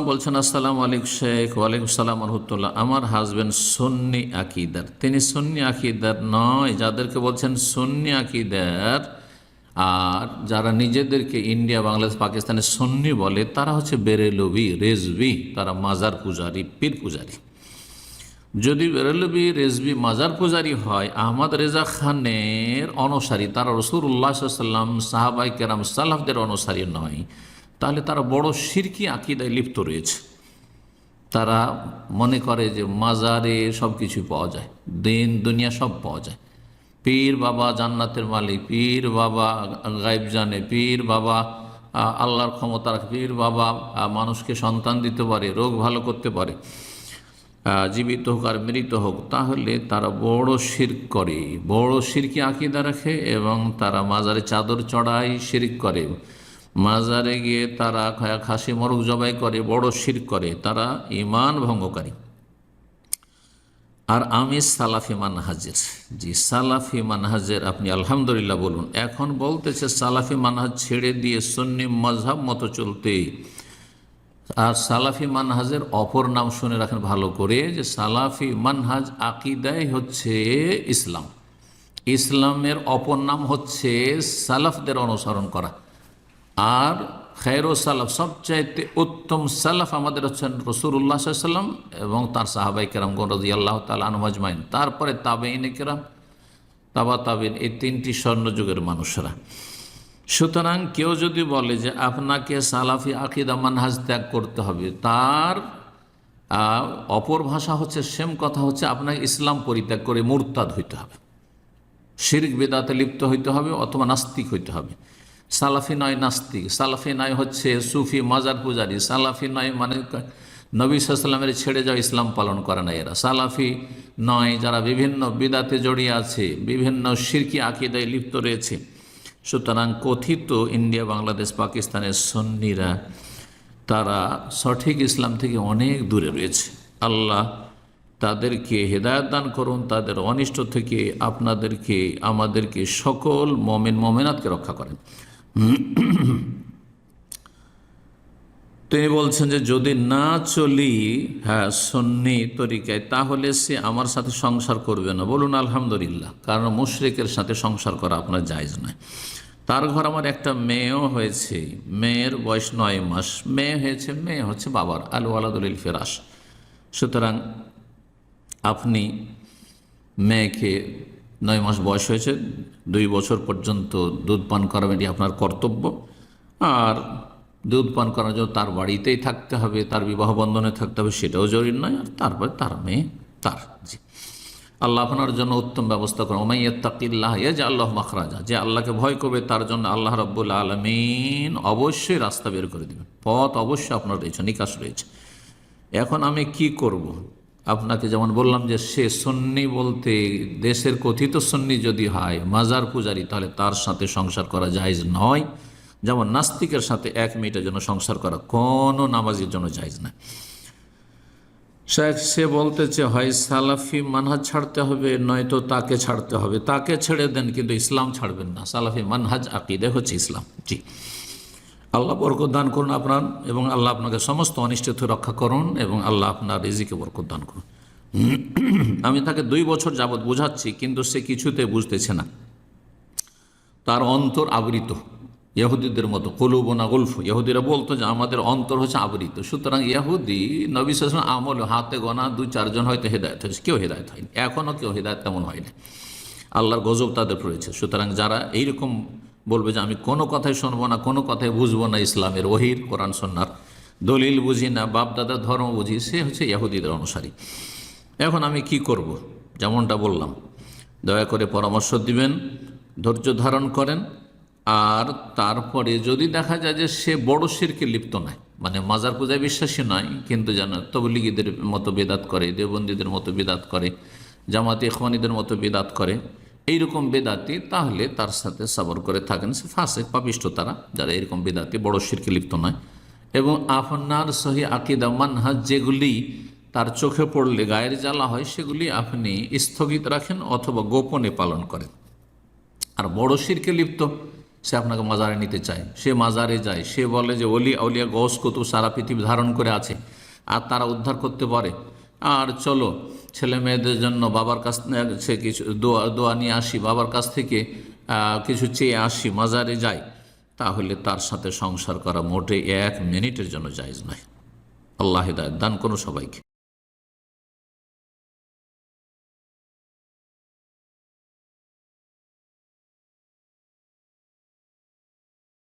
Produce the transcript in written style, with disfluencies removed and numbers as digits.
সালাম বলছেন, আসসালামু আলাইকুম শেখ। ওয়ালাইকুম সালাম রহমতুল্লাহ। আমার হাজব্যান্ড সুন্নি আকিদার, তিনি সুন্নি আকিদার নয়। যাদেরকে বলছেন সুন্নি আকিদার আর যারা নিজেদেরকে ইন্ডিয়া, বাংলাদেশ, পাকিস্তানের সুন্নি বলে, তারা হচ্ছে বেরেলভি, রেজভি, তারা মাজার পূজারি, পীর পূজারি। যদি বেরেলভি, রেজভি, মাজার পূজারি হয়, আহমদ রেজা খানের অনুসারী, তারা রাসূলুল্লাহ সাল্লাল্লাহু আলাইহি ওয়াসাল্লাম, সাহাবায়ে কেরাম, সালাফদের অনুসারী নয়, তাহলে তারা বড় শিরকি আকিদায় লিপ্ত রয়েছে। তারা মনে করে যে মাজারে সব কিছু পাওয়া যায়, দিন দুনিয়া সব পাওয়া যায়। পীর বাবা জান্নাতের মালিক, পীর বাবা গায়েব জানে, পীর বাবা আল্লাহর ক্ষমতা রাখে, পীর বাবা মানুষকে সন্তান দিতে পারে, রোগ ভালো করতে পারে, জীবিত হোক আর মৃত হোক। তাহলে তারা বড় শিরক করে, বড় শিরকি আকিদা রাখে এবং তারা মাজারে চাদর চড়ায়, শিরক করে। মাজারে গিয়ে তারা খাসি মোরগ জবাই করে, বড় শিরক করে, তারা ঈমান ভঙ্গকারী। আর আমি সালাফি মানহাজের, জি সালাফি মানহাজের, আপনি আলহামদুলিল্লাহ বলুন। এখন বলতেছে সালাফি মানহাজ ছেড়ে দিয়ে সুন্নি মজহাব মতো চলতে। আর সালাফি মানহাজের অপর নাম শুনে রাখেন ভালো করে, যে সালাফি মানহাজ আকিদায় হচ্ছে ইসলাম। ইসলামের অপর নাম হচ্ছে সালাফদের অনুসরণ করা। আর খায়রো সালাফ, সবচাইতে উত্তম সালাফ আমাদের হচ্ছেন রাসূলুল্লাহ সাল্লাল্লাহু আলাইহি ওয়াসাল্লাম এবং তার সাহাবায়ে কেরামগণ রাদিয়াল্লাহু তাআলা আনহুম আজমাইন, তারপরে তাবেঈনে কেরাম, তাবা তাবেঈন, এই তিনটি স্বর্ণযুগের মানুষরা। সুতরাং কেউ যদি বলে যে আপনাকে সালাফি আকিদা মানহাজ ত্যাগ করতে হবে, তার অপর ভাষা হচ্ছে, সেম কথা হচ্ছে, আপনাকে ইসলাম পরিত্যাগ করে মুরতাদ হইতে হবে, শিরক বিদআতে লিপ্ত হইতে হবে, অথবা নাস্তিক হইতে হবে। সালাফি নয় নাস্তিক, সালাফি নয় হচ্ছে সুফি মাজার পূজারি, সালাফি নয় মানে নবী সাল্লাল্লাহু আলাইহি ওয়াসাল্লামের ছেড়ে যাওয়া ইসলাম পালন করে না এরা। সালাফি নয় যারা বিভিন্ন বিদআতে জড়িয়ে আছে, বিভিন্ন শিরকি আকিদায় লিপ্ত রয়েছে। সুতরাং কথিত ইন্ডিয়া, বাংলাদেশ, পাকিস্তানের সুন্নিরা তারা সঠিক ইসলাম থেকে অনেক দূরে রয়েছে। আল্লাহ তাদেরকে হেদায়েত দান করুন, তাদের অনিষ্ট থেকে আপনাদেরকে, আমাদেরকে, সকল মুমিন মুমিনাতকে রক্ষা করেন। তিনি বলছেন যে যদি না চলি সুন্নি তরিকায়, তাহলে সে আমার সাথে সংসার করবে না। বলুন আলহামদুলিল্লাহ। কারণ মুশরিকের সাথে সংসার করা আপনার জায়েজ নয়। তার ঘর আমার একটা মেয়েও হয়েছে, মেয়ের বয়স 9 মাস। মেয়ে হয়েছে, মেয়ে হচ্ছে বাবার, আল ওয়ালাদুল ফিরাশ। সুতরাং আপনি মেয়েকে 9 মাস বয়স হয়েছে, 2 বছর পর্যন্ত দুধ পান করাবেন, এটি আপনার কর্তব্য। আর দুধ পান করার জন্য তার বাড়িতেই থাকতে হবে, তার বিবাহ বন্ধনে থাকতে হবে, সেটাও জরুরি নয়। আর তারপরে তার মেয়ে তার, জি আল্লাহ আপনার জন্য উত্তম ব্যবস্থা করেন। ওমান ইয়াত্তাকিল্লাহ ইয়াজআল লাহু মাখরাজা, যে আল্লাহকে ভয় করবে তার জন্য আল্লাহ রাব্বুল আলামিন অবশ্যই রাস্তা বের করে দেবেন, পথ অবশ্যই আপনার রয়েছে, নিকাশ রয়েছে। এখন আমি কি করব? আপনাকে যেমন বললাম যে সে সুন্নি বলতে দেশের কথিত সুন্নি যদি হয়, মাজার পূজারি, তাহলে তার সাথে সংসার করা জায়েজ নয়। যেমন নাস্তিকের সাথে 1 মিনিটের জন্য সংসার করা কোনো নামাজের জন্য জায়েজ না। সে বলতেছে হয় সালাফি মানহাজ ছাড়তে হবে, নয়তো তাকে ছাড়তে হবে। তাকে ছেড়ে দেন, কিন্তু ইসলাম ছাড়বেন না। সালাফি মানহাজ আকিদা হচ্ছে ইসলাম। জি আল্লাহ বরকত দান করুন আপনার, এবং আল্লাহ আপনাকে সমস্ত অনিষ্ট থেকে রক্ষা করুন, এবং আল্লাহ আপনার রিজিকে বরকত দান করুন। আমি তাকে 2 বছর যাবৎ বোঝাচ্ছি, কিন্তু সে কিছুতে বুঝতেছে না। তার অন্তর আবৃত, ইহুদিদের মতো। কুলুবুনা গুলফ, ইহুদিরা বলতো যে আমাদের অন্তর হচ্ছে আবৃত। সুতরাং ইহুদি নবী সাল্লাল্লাহু আলাইহি ওয়াসাল্লাম আমল হাতে গোনা 2-4 জন হয়তো হেদায়েত হয়েছে, কেউ হেদায়েত হয়নি, এখনও কেউ হেদায়েত তেমন হয়নি। আল্লাহর গজব তাদের পড়েছে। সুতরাং যারা এইরকম বলবে যে আমি কোনো কথাই শুনবো না, কোনো কথাই বুঝবো না, ইসলামের ওহির, কোরআন সুন্নাহর দলিল বুঝি না, বাপ দাদার ধর্ম বুঝি, সে হচ্ছে ইহুদিদের অনুসারী। এখন আমি কি করব? যেমনটা বললাম, দয়া করে পরামর্শ দিবেন, ধৈর্য ধারণ করেন। আর তারপরে যদি দেখা যায় যে সে বড় শিরকে লিপ্ত নয়, মানে মাজার পূজায় বিশ্বাসী নয়, কিন্তু যেন তবলিগীদের মতো বেদাত করে, দেওবন্দীদের মতো বেদাত করে, জামাতে ইখওয়ানীদের মতো বেদাত করে, এইরকম বেদাতি, তাহলে তার সাথে সবর করে থাকেন। সে ফাসিক, পাপিষ্ঠ তারা, যারা এরকম বেদাতি বড় শিরকে লিপ্ত নয়। এবং আপনার সহি আকিদা মানহাজ যেগুলি তার চোখে পড়লে গায়ের জ্বালা হয়, সেগুলি আপনি স্থগিত রাখেন অথবা গোপনে পালন করেন। আর বড় শিরকে লিপ্ত, সে আপনাকে মাজারে নিতে চায়, সে মাজারে যায়, সে বলে যে অলি আউলিয়া গৌস কুতুব সারা পৃথিবী ধারণ করে আছে আর তারা উদ্ধার করতে পারে, আর চলো ছেলে মেয়েদের জন্য বাবার কাছ থেকে কিছু দোয়া নিয়ে আসি, বাবার কাছ থেকে কিছু চেয়ে আসি, মাজারে যাই, তাহলে তার সাথে সংসার করা মোটে 1 মিনিটের জন্য জায়েজ নয়। আল্লাহ হিদায়াত দান করুন সবাইকে।